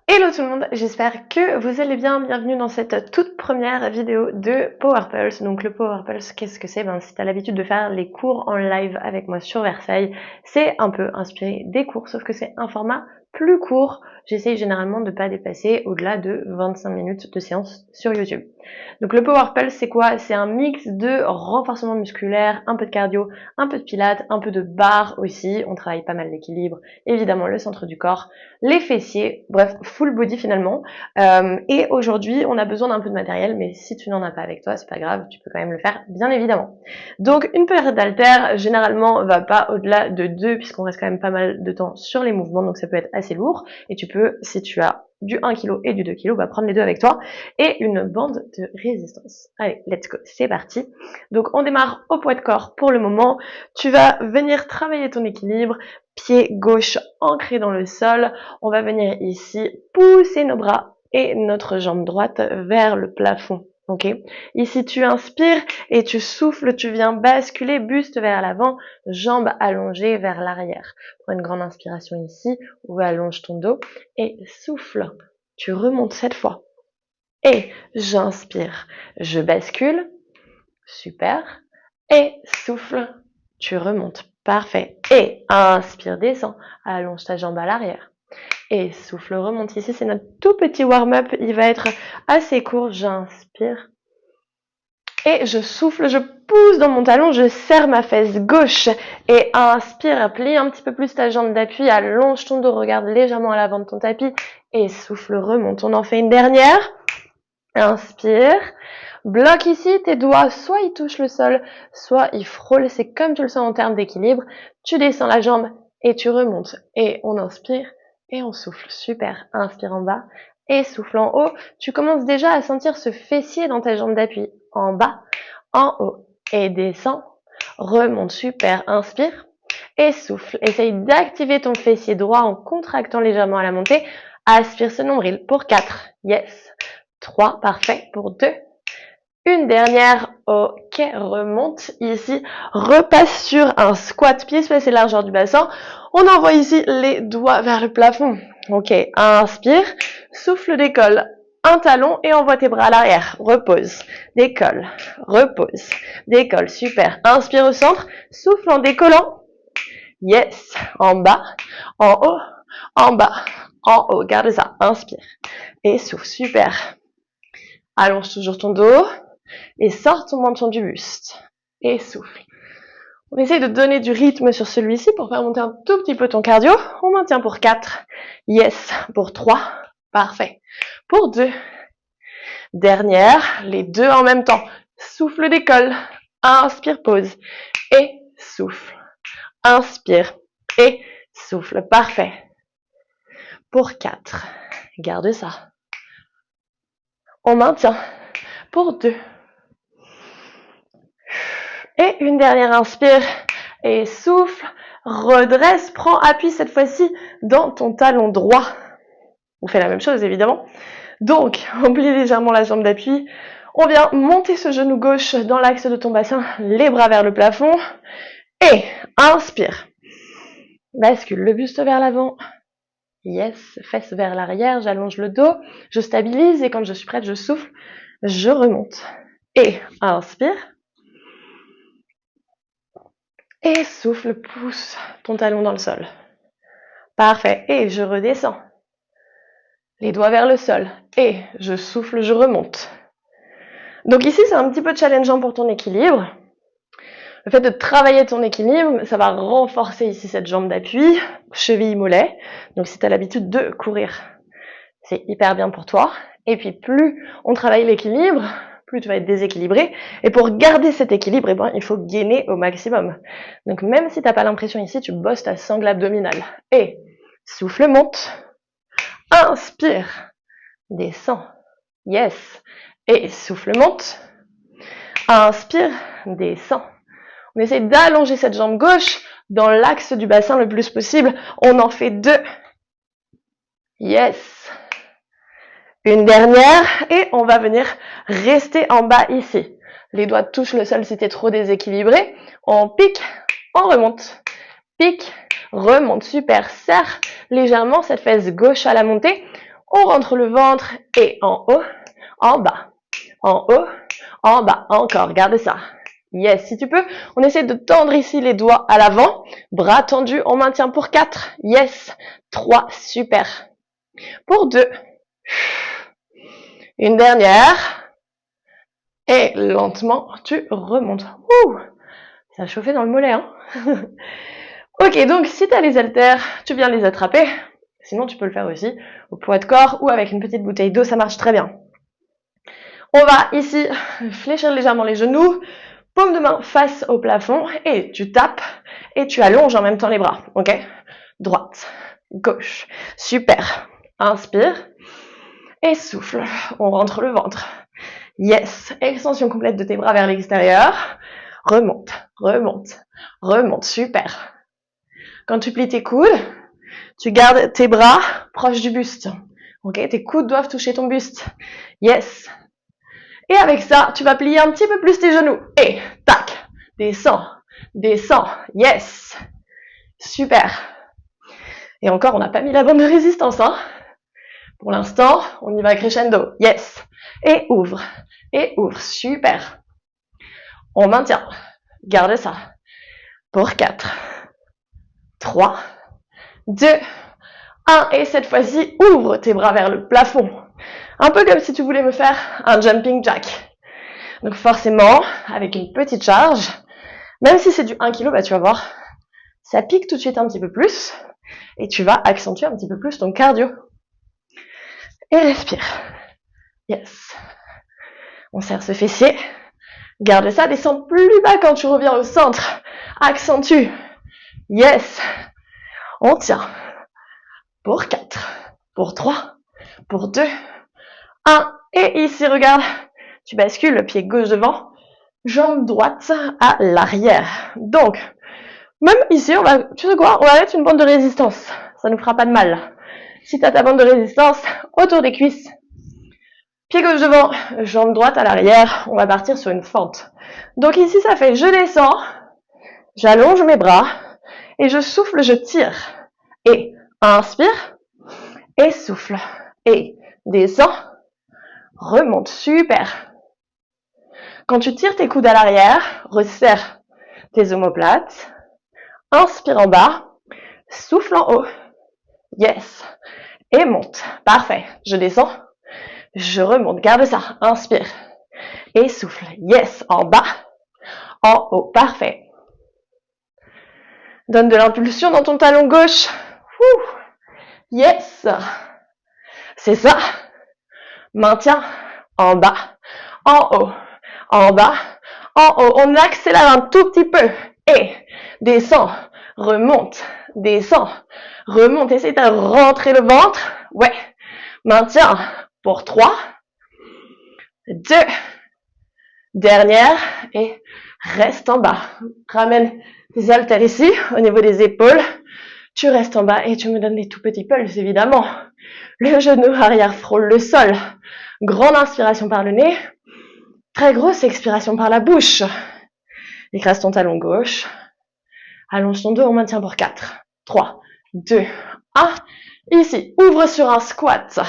Hello tout le monde, j'espère que vous allez bien. Bienvenue dans cette toute première vidéo de Power Pulse. Donc le Power Pulse, qu'est-ce que c'est? Si tu as l'habitude de faire les cours en live avec moi sur Versailles, c'est un peu inspiré des cours, sauf que c'est un format plus court. J'essaye généralement de ne pas dépasser au-delà de 25 minutes de séance sur YouTube. Donc le Power Pulse, c'est quoi? C'est un mix de renforcement musculaire, un peu de cardio, un peu de pilates, un peu de barre aussi. On travaille pas mal l'équilibre, évidemment le centre du corps, les fessiers, bref, full body finalement. Et aujourd'hui, on a besoin d'un peu de matériel, mais si tu n'en as pas avec toi, c'est pas grave, tu peux quand même le faire, bien évidemment. Donc une paire d'haltères, généralement, va pas au-delà de 2, puisqu'on reste quand même pas mal de temps sur les mouvements, donc ça peut être assez lourd. Et tu peux, si tu as du 1 kg et du 2 kg, prendre les deux avec toi, et une bande de résistance. Allez, let's go, c'est parti. Donc on démarre au poids de corps pour le moment. Tu vas venir travailler ton équilibre, pied gauche ancré dans le sol. On va venir ici pousser nos bras et notre jambe droite vers le plafond. Ok. Ici, tu inspires et tu souffles, tu viens basculer, buste vers l'avant, jambes allongées vers l'arrière. Prends une grande inspiration ici, ou allonge ton dos et souffle. Tu remontes cette fois. Et j'inspire, je bascule, super. Et souffle, tu remontes, parfait. Et inspire, descends, allonge ta jambe à l'arrière. Et souffle, remonte. Ici, c'est notre tout petit warm-up. Il va être assez court. J'inspire. Et je souffle, je pousse dans mon talon, je serre ma fesse gauche. Et inspire, plie un petit peu plus ta jambe d'appui, allonge ton dos, regarde légèrement à l'avant de ton tapis. Et souffle, remonte. On en fait une dernière. Inspire. Bloque ici, tes doigts, soit ils touchent le sol, soit ils frôlent. C'est comme tu le sens en termes d'équilibre. Tu descends la jambe et tu remontes. Et on inspire. Et on souffle, super. Inspire en bas et souffle en haut. Tu commences déjà à sentir ce fessier dans ta jambe d'appui. En bas, en haut. Et descends, remonte, super. Inspire et souffle. Essaye d'activer ton fessier droit en contractant légèrement à la montée. Aspire ce nombril pour 4. Yes. 3, parfait. Pour 2. Une dernière, ok, remonte ici, repasse sur un squat, pieds spacés largeur du bassin. On envoie ici les doigts vers le plafond. Ok, inspire, souffle, décolle, un talon et envoie tes bras à l'arrière. Repose, décolle, repose, décolle, super. Inspire au centre, souffle en décollant. Yes, en bas, en haut, en bas, en haut. Garde ça, inspire et souffle, super. Allonge toujours ton dos. Et sors ton menton du buste. Et souffle. On essaye de donner du rythme sur celui-ci pour faire monter un tout petit peu ton cardio. On maintient pour 4. Yes. Pour 3. Parfait. Pour 2. Dernière. Les deux en même temps. Souffle, décolle. Inspire, pause. Et souffle. Inspire. Et souffle. Parfait. Pour 4. Garde ça. On maintient. Pour 2. Et une dernière inspire et souffle, redresse, prends appui cette fois-ci dans ton talon droit. On fait la même chose évidemment. Donc, on plie légèrement la jambe d'appui. On vient monter ce genou gauche dans l'axe de ton bassin, les bras vers le plafond. Et inspire. Bascule le buste vers l'avant. Yes, fesses vers l'arrière, j'allonge le dos, je stabilise et quand je suis prête, je souffle, je remonte. Et inspire. Et souffle, pousse ton talon dans le sol. Parfait. Et je redescends. Les doigts vers le sol. Et je souffle, je remonte. Donc ici, c'est un petit peu challengeant pour ton équilibre. Le fait de travailler ton équilibre, ça va renforcer ici cette jambe d'appui, cheville, mollet. Donc si tu as l'habitude de courir, c'est hyper bien pour toi. Et puis plus on travaille l'équilibre, plus tu vas être déséquilibré. Et pour garder cet équilibre, il faut gainer au maximum. Donc même si tu n'as pas l'impression ici, tu bosses ta sangle abdominale. Et souffle, monte. Inspire. Descends. Yes. Et souffle, monte. Inspire. Descends. On essaie d'allonger cette jambe gauche dans l'axe du bassin le plus possible. On en fait 2. Yes. Une dernière et on va venir rester en bas ici. Les doigts touchent le sol si tu es trop déséquilibré. On pique, on remonte. Pique, remonte. Super. Serre légèrement cette fesse gauche à la montée. On rentre le ventre et en haut, en bas, en haut, en bas. Encore, gardez ça. Yes, si tu peux, on essaie de tendre ici les doigts à l'avant. Bras tendus, on maintient pour 4. Yes. 3, super. Pour 2. Une dernière. Et lentement, tu remontes. Ouh, ça a chauffé dans le mollet, hein. Ok, donc si tu as les haltères, tu viens les attraper. Sinon, tu peux le faire aussi au poids de corps ou avec une petite bouteille d'eau, ça marche très bien. On va ici fléchir légèrement les genoux, paume de main face au plafond et tu tapes et tu allonges en même temps les bras, ok? Droite, gauche, super. Inspire et souffle, on rentre le ventre. Yes, extension complète de tes bras vers l'extérieur. Remonte, remonte, remonte, super. Quand tu plies tes coudes, tu gardes tes bras proches du buste. Ok, tes coudes doivent toucher ton buste. Yes. Et avec ça, tu vas plier un petit peu plus tes genoux. Et tac, descends, descends. Yes. Super. Et encore, on n'a pas mis la bande de résistance, hein. Pour l'instant, on y va crescendo. Yes. Et ouvre. Et ouvre. Super. On maintient. Garde ça. Pour 4, 3, 2, 1. Et cette fois-ci, ouvre tes bras vers le plafond. Un peu comme si tu voulais me faire un jumping jack. Donc forcément, avec une petite charge, même si c'est du 1 kg, bah tu vas voir, ça pique tout de suite un petit peu plus. Et tu vas accentuer un petit peu plus ton cardio. Et respire. Yes. On serre ce fessier. Garde ça, descends plus bas quand tu reviens au centre. Accentue. Yes. On tient. Pour 4, pour 3, pour 2, 1. Et ici, regarde, tu bascules le pied gauche devant, jambe droite à l'arrière. Donc, même ici, tu sais quoi, on va mettre une bande de résistance. Ça nous fera pas de mal. Si tu as ta bande de résistance autour des cuisses, pied gauche devant, jambe droite à l'arrière, on va partir sur une fente. Donc ici, ça fait je descends, j'allonge mes bras et je souffle, je tire. Et inspire et souffle. Et descends, remonte, super. Quand tu tires tes coudes à l'arrière, resserre tes omoplates, inspire en bas, souffle en haut, yes, et monte, parfait, je descends, je remonte, garde ça, inspire, et souffle, yes, en bas, en haut, parfait. Donne de l'impulsion dans ton talon gauche, yes, c'est ça, maintiens, en bas, en haut, en bas, en haut, on accélère un tout petit peu, et descends, remonte, descends, remonte, essaie de rentrer le ventre, ouais, maintiens, pour 3, 2, dernière, et reste en bas, ramène tes haltères ici, au niveau des épaules, tu restes en bas et tu me donnes des tout petits pulses, évidemment, le genou arrière frôle le sol, grande inspiration par le nez, très grosse expiration par la bouche, écrase ton talon gauche, allonge ton dos, on maintient pour 4, 3, 2, 1. Ici, ouvre sur un squat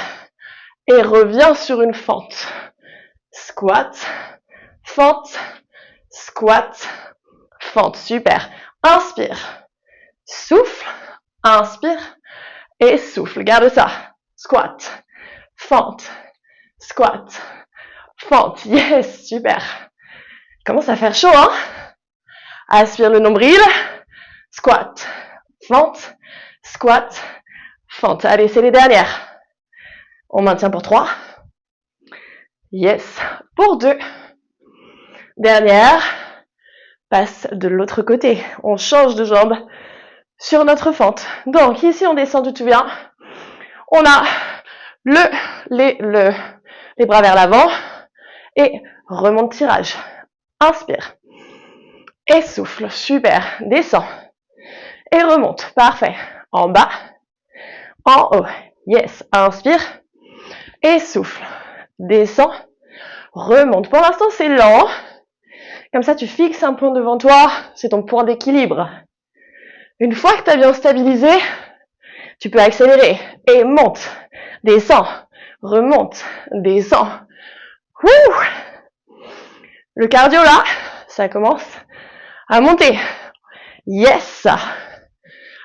et reviens sur une fente. Squat, fente, squat, fente. Super. Inspire, souffle, inspire et souffle. Garde ça. Squat, fente, squat, fente. Yes, super. Commence à faire chaud, hein? Aspire le nombril. Squat, fente, squat, fente. Allez, c'est les dernières. On maintient pour 3. Yes. Pour 2. Dernière. Passe de l'autre côté. On change de jambe sur notre fente. Donc, ici, on descend, tu te souviens. On a les bras vers l'avant et remonte tirage. Inspire. Et souffle. Super. Descends. Et remonte. Parfait. En bas. En haut. Yes. Inspire. Et souffle. Descends. Remonte. Pour l'instant, c'est lent. Comme ça, tu fixes un point devant toi. C'est ton point d'équilibre. Une fois que tu as bien stabilisé, tu peux accélérer. Et monte. descends, remonte, descends. Wouh! Le cardio là, ça commence à monter. Yes!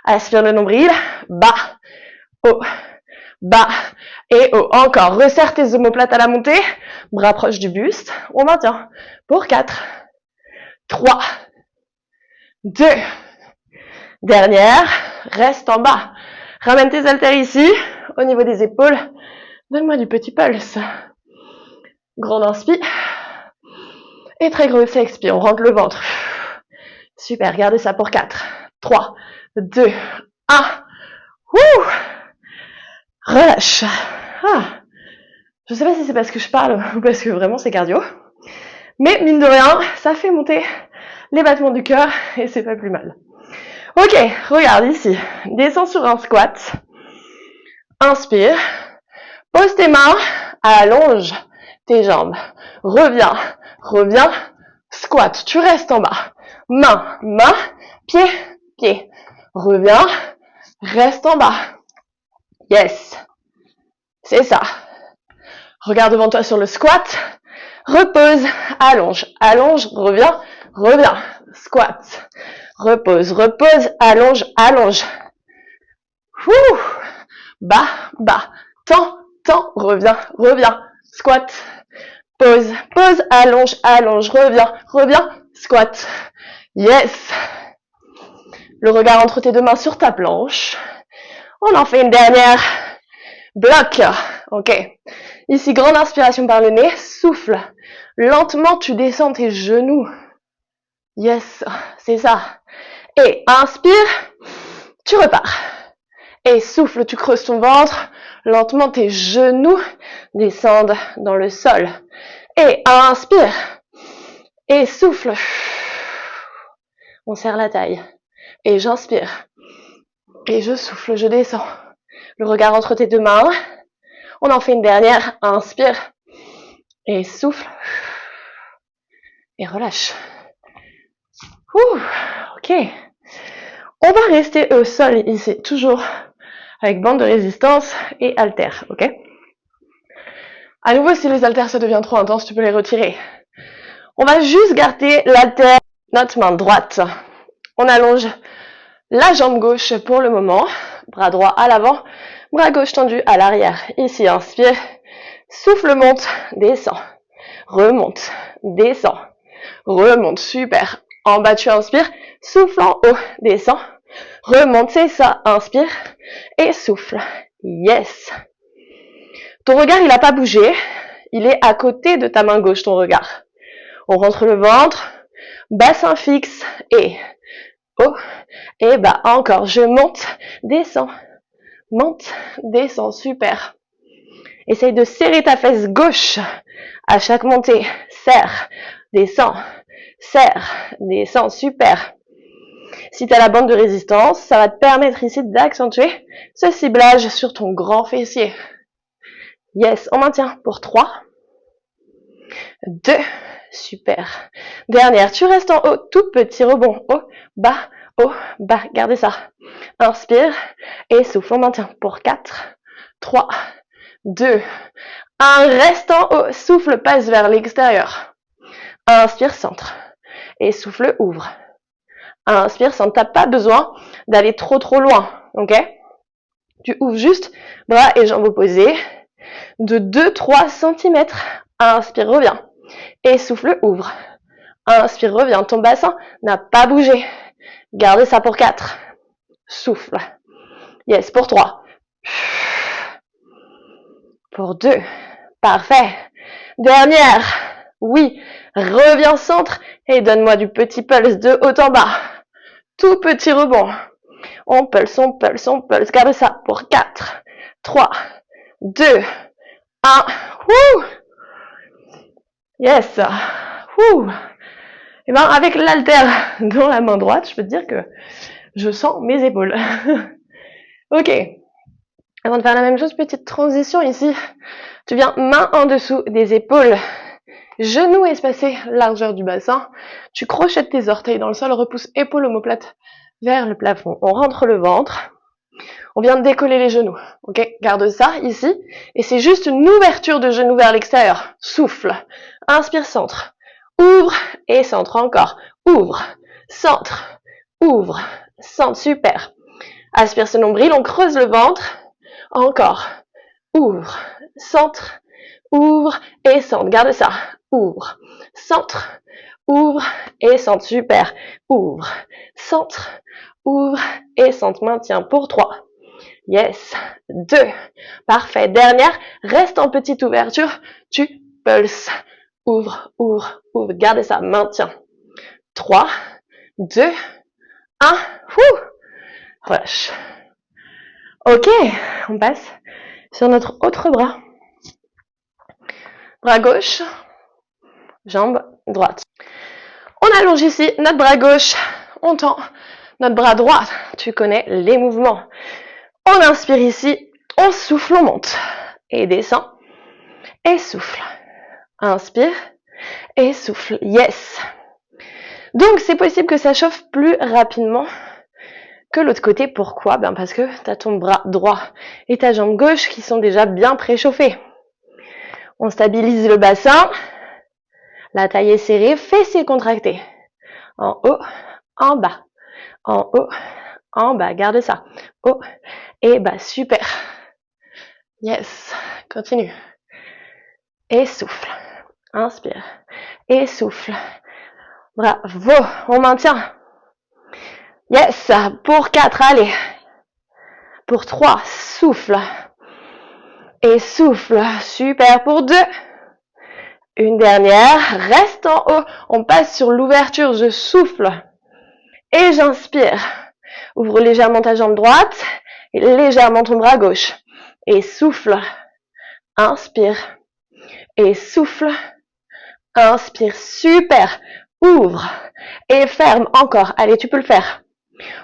Aspire le nombril, bas, haut, bas et haut. Encore, resserre tes omoplates à la montée, bras proches du buste. On maintient pour 4, 3, 2, dernière, reste en bas. Ramène tes haltères ici, au niveau des épaules. Donne-moi du petit pulse. Grande inspire. Et très grosse expire, on rentre le ventre. Super, gardez ça pour 4, 3, 2, 1. Wouh! Relâche. Je sais pas si c'est parce que je parle ou parce que vraiment c'est cardio. Mais mine de rien, ça fait monter les battements du cœur et c'est pas plus mal. Ok, regarde ici. Descends sur un squat. Inspire. Pose tes mains. Allonge tes jambes. Reviens. Reviens. Squat. Tu restes en bas. Main. Main. Pied. Pied. Reviens. Reste en bas. Yes. C'est ça. Regarde devant toi sur le squat. Repose. Allonge. Allonge. Reviens. Reviens. Squat. Repose. Repose. Allonge. Allonge. Ouh. Bas. Bas. Tends. Tends. Reviens. Reviens. Squat. Pose. Pose. Allonge. Allonge. Reviens. Reviens. Squat. Yes. Le regard entre tes deux mains sur ta planche. On en fait une dernière. Bloc. Ok. Ici, grande inspiration par le nez. Souffle. Lentement, tu descends tes genoux. Yes. C'est ça. Et inspire. Tu repars. Et souffle, tu creuses ton ventre. Lentement, tes genoux descendent dans le sol. Et inspire. Et souffle. On serre la taille. Et j'inspire. Et je souffle, je descends. Le regard entre tes deux mains. On en fait une dernière. Inspire. Et souffle. Et relâche. Ouh, ok. On va rester au sol ici, toujours avec bande de résistance et haltères, ok? À nouveau, si les haltères ça devient trop intense, tu peux les retirer. On va juste garder l'haltère, notre main droite. On allonge la jambe gauche pour le moment. Bras droit à l'avant, bras gauche tendu à l'arrière. Ici, inspire. Souffle, monte, descend. Remonte, descend. Remonte, super. En bas, tu inspires. Souffle en haut, descend. Remonte, c'est ça. Inspire et souffle. Yes. Ton regard, il n'a pas bougé. Il est à côté de ta main gauche, ton regard. On rentre le ventre. Bassin fixe et haut et bas. Encore, je monte, descends. Monte, descends. Super. Essaye de serrer ta fesse gauche à chaque montée. Serre, descends. Serre, descends. Super. Si tu as la bande de résistance, ça va te permettre ici d'accentuer ce ciblage sur ton grand fessier. Yes, on maintient pour 3, 2, super. Dernière, tu restes en haut, tout petit rebond, haut, bas, gardez ça. Inspire et souffle, on maintient pour 4, 3, 2, 1, reste en haut, souffle, passe vers l'extérieur. Inspire, centre et souffle, ouvre. Inspire, centre, t'as pas besoin d'aller trop loin, ok? Tu ouvres juste bras et jambes opposés de 2-3 cm. Inspire, reviens. Et souffle, ouvre. Inspire, reviens. Ton bassin n'a pas bougé. Gardez ça pour 4. Souffle. Yes, pour 3. Pour 2. Parfait. Dernière. Oui. Reviens centre et donne-moi du petit pulse de haut en bas. Tout petit rebond. On pulse, on pulse, on pulse. Gardez ça pour 4, 3, 2, 1. Wouh! Yes. Wouh! Et bien, avec l'haltère dans la main droite, je peux te dire que je sens mes épaules. Ok. Avant de faire la même chose, petite transition ici. Tu viens main en dessous des épaules. Genoux espacés, largeur du bassin. Tu crochettes tes orteils dans le sol, repousse épaules omoplates vers le plafond. On rentre le ventre. On vient de décoller les genoux. Ok, garde ça ici. Et c'est juste une ouverture de genoux vers l'extérieur. Souffle. Inspire, centre. Ouvre et centre encore. Ouvre, centre, ouvre, centre. Super. Aspire ce nombril, on creuse le ventre. Encore. Ouvre, centre, ouvre et centre. Garde ça. Ouvre, centre, ouvre et centre. Super. Ouvre, centre, ouvre et centre. Maintiens pour 3. Yes. 2. Parfait. Dernière. Reste en petite ouverture. Tu pulses. Ouvre, ouvre, ouvre. Gardez ça. Maintiens. 3, 2, 1. Relâche. Ok. On passe sur notre autre bras. Bras gauche. Jambe droite. On allonge ici notre bras gauche. On tend notre bras droit. Tu connais les mouvements. On inspire ici, on souffle, on monte. Et descend. Et souffle. Inspire. Et souffle. Yes. Donc, c'est possible que ça chauffe plus rapidement que l'autre côté. Pourquoi? Ben parce que tu as ton bras droit et ta jambe gauche qui sont déjà bien préchauffés. On stabilise le bassin. La taille est serrée, fessiers contractés. En haut, en bas. En haut, en bas. Garde ça. Haut et bas. Super. Yes. Continue. Et souffle. Inspire. Et souffle. Bravo. On maintient. Yes. Pour 4, allez. Pour 3, souffle. Et souffle. Super. Pour 2. Une dernière. Reste en haut. On passe sur l'ouverture. Je souffle. Et j'inspire. Ouvre légèrement ta jambe droite. Et légèrement ton bras gauche. Et souffle. Inspire. Et souffle. Inspire. Super. Ouvre. Et ferme encore. Allez, tu peux le faire.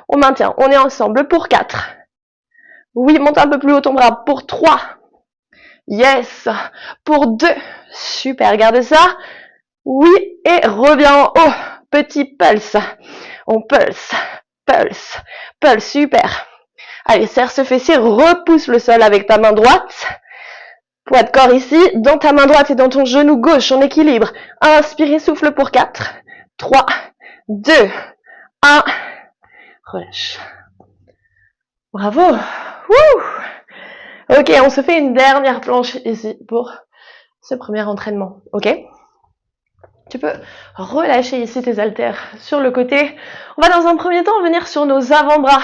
On maintient. On est ensemble pour 4. Oui, monte un peu plus haut ton bras. Pour 3. Yes. Pour 2. Super. Garde ça. Oui. Et reviens en haut. Petit pulse. On pulse. Pulse. Pulse. Super. Allez, serre ce fessier. Repousse le sol avec ta main droite. Poids de corps ici. Dans ta main droite et dans ton genou gauche. En équilibre. Inspire et souffle pour 4. 3. 2. 1. Relâche. Bravo. Wouh. Ok, on se fait une dernière planche ici pour ce premier entraînement. Ok. Tu peux relâcher ici tes haltères sur le côté. On va dans un premier temps venir sur nos avant-bras.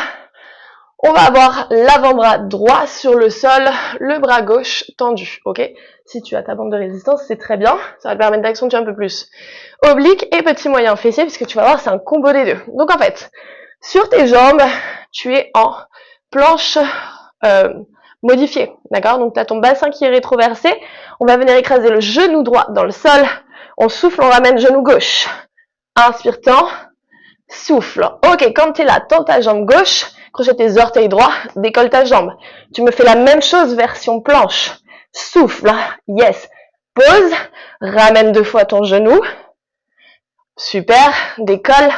On va avoir l'avant-bras droit sur le sol, le bras gauche tendu. Ok. Si tu as ta bande de résistance, c'est très bien. Ça va te permettre d'accentuer un peu plus oblique et petit moyen fessier, puisque tu vas voir, c'est un combo des deux. Donc en fait, sur tes jambes, tu es en planche modifiée. D'accord? Donc tu as ton bassin qui est rétroversé. On va venir écraser le genou droit dans le sol. On souffle, on ramène genou gauche. Inspire, tends. Souffle. Ok, quand tu es là, tends ta jambe gauche. Crochet tes orteils droits. Décolle ta jambe. Tu me fais la même chose version planche. Souffle. Yes. Pose. Ramène 2 fois ton genou. Super. Décolle.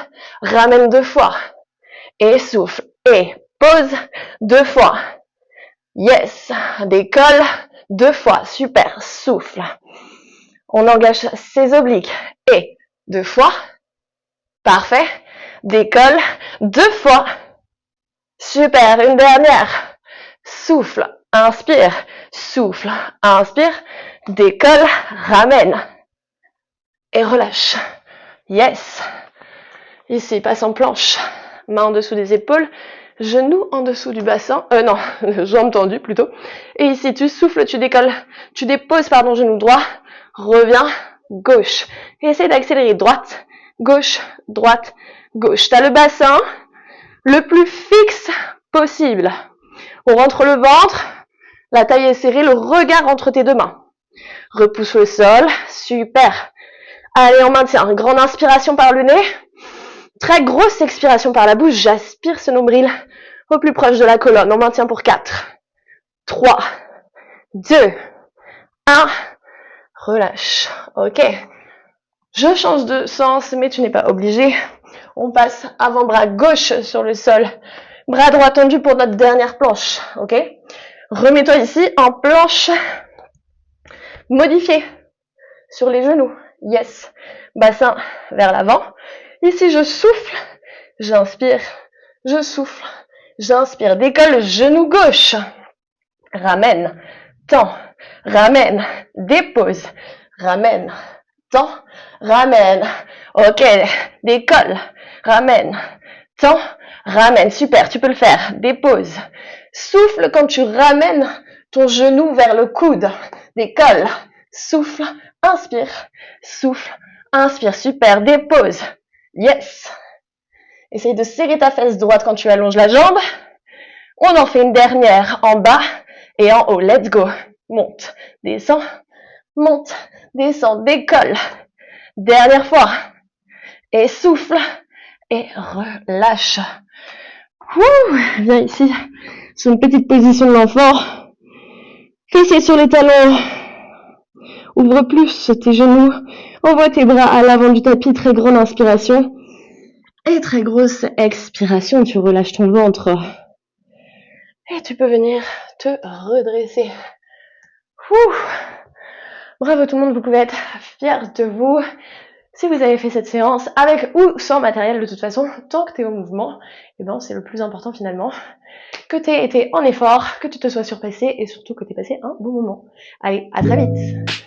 Ramène 2 fois. Et souffle. Et pose 2 fois. Yes. Décolle 2 fois. Super. Souffle. On engage ses obliques. Et 2 fois. Parfait. Décolle 2 fois. Super. Une dernière. Souffle. Inspire. Souffle. Inspire. Décolle. Ramène. Et relâche. Yes. Ici, passe en planche. Main en dessous des épaules. Genoux en dessous du bassin. Non, jambes tendues plutôt. Et ici, tu souffles, tu décolles. Tu déposes, genou droit. Reviens. Gauche. Et essaye d'accélérer. Droite. Gauche. Droite. Gauche. Tu as le bassin le plus fixe possible. On rentre le ventre. La taille est serrée. Le regard entre tes 2 mains. Repousse le sol. Super. Allez, on maintient. Grande inspiration par le nez. Très grosse expiration par la bouche. J'aspire ce nombril au plus proche de la colonne. On maintient pour 4, 3, 2, 1. Relâche. Ok. Je change de sens, mais tu n'es pas obligé. On passe avant-bras gauche sur le sol. Bras droit tendu pour notre dernière planche, ok? Remets-toi ici en planche modifiée sur les genoux. Yes. Bassin vers l'avant. Ici, je souffle, j'inspire, je souffle, j'inspire. Décolle, genou gauche. Ramène, tends, ramène, dépose, ramène, tends, ramène. Ok, décolle, ramène, tends, ramène. Super, tu peux le faire. Dépose. Souffle quand tu ramènes ton genou vers le coude. Décolle, souffle, inspire, souffle, inspire. Super, dépose. Yes. Essaye de serrer ta fesse droite quand tu allonges la jambe. On en fait une dernière en bas et en haut. Let's go. Monte, descends, monte, descends, décolle. Dernière fois. Et souffle et relâche. Ouh, viens ici, sur une petite position de l'enfant. Fessiers sur les talons. Ouvre plus tes genoux. Envoie tes bras à l'avant du tapis. Très grande inspiration. Et très grosse expiration. Tu relâches ton ventre. Et tu peux venir te redresser. Ouh. Bravo tout le monde, vous pouvez être fiers de vous. Si vous avez fait cette séance avec ou sans matériel, de toute façon, tant que tu es au mouvement, eh ben, c'est le plus important finalement. Que tu aies été en effort, que tu te sois surpassé et surtout que tu aies passé un bon moment. Allez, à très vite.